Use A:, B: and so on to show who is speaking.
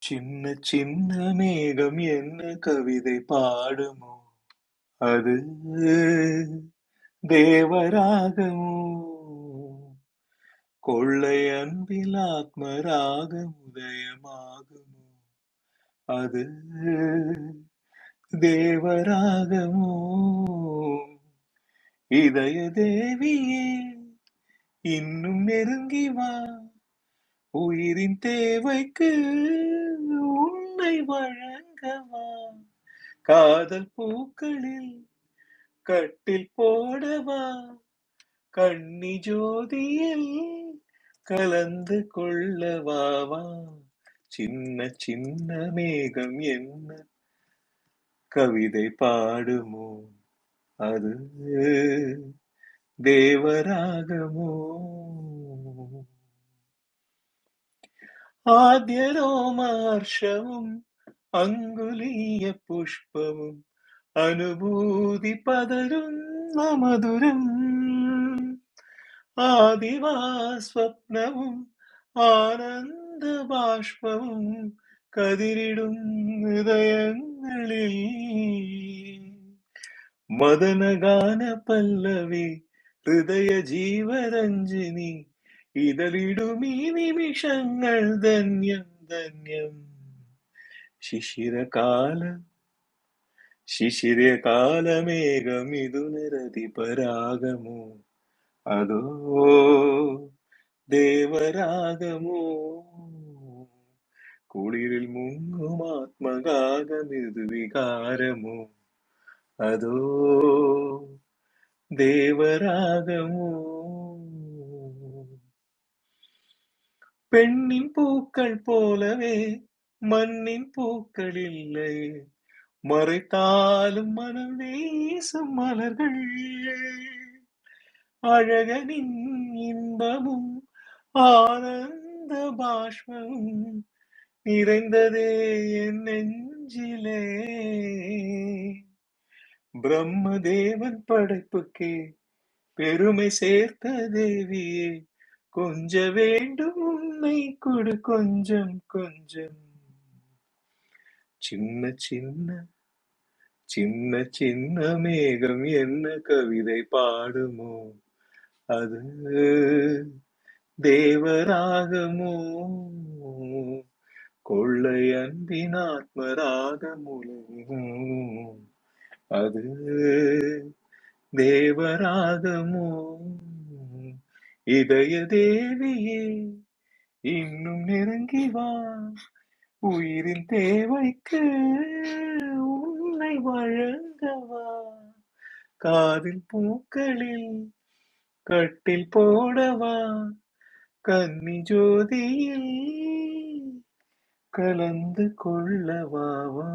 A: சின்ன சின்ன மேகம் என்ன கவிதை பாடுமோ? அது தேவராகமோ? கொள்ளை அன்பில் ஆத்மராகம் உதயமாகுமோ? அது தேவராகமோ? இதய தேவியே, இன்னும் நெருங்கி வா. உயிரின் தேவைக்கு உன்னை வழங்கவா. காதல் பூக்களில் கட்டில் போடவா. கன்னி ஜோதியில் கலந்து கொள்ளவாவா. சின்ன சின்ன மேகம் என்ன கவிதை பாடுமோ? அது தேவராகமோ? ആദ്യ രോമാർഷവും അങ്കുലീയ പുഷ്പവും അനുഭൂതി പതരുന്ന മധുരം. ആദിവാ സ്വപ്നവും ആനന്ദ ബാഷ്പവും കതിരിടും ഹൃദയങ്ങളിൽ. മദനഗാന പല്ലവി ഹൃദയ ജീവരഞ്ജിനി. ഇതളിടുമീ നിമിഷങ്ങൾ ധന്യം ധന്യം. ശിശിരകാല ശിശിരകാലമേഘമിഥുനരതിപരാഗമോ? അതോ ദേവരാഗമോ? കുളിരിൽ മുങ്ങും ആത്മഗാനമിതു വികാരമോ? അതോ ദേവരാഗമോ? பெண்ணின் பூக்கள் போலவே மண்ணின் பூக்கள் இல்லையே. மறைத்தாலும் மனம் வீசும் மலர்கள். அழகனின் இன்பமும் ஆனந்த பாஷ்பமும் நிறைந்ததே என் நெஞ்சிலே. பிரம்மதேவன் படைப்புக்கே பெருமை சேர்த்த தேவியே, கொஞ்ச வேண்டும் உன்னை கொடு கொஞ்சம் கொஞ்சம். சின்ன சின்ன சின்ன சின்ன மேகம் என்ன கவிதை பாடுமோ? அது தேவராகமோ? கொள்ளை அன்பின் ஆத்மராகமுலகமோ? அது தேவராகமோ? இதய தேவியே, இன்னும் நெருங்கி வா. உயிரின் தேவைக்கு உன்னை வழங்கவா. காதில் பூக்களில் கட்டில் போடவா. கன்னி ஜோதியில் கலந்து கொள்ளவாவா.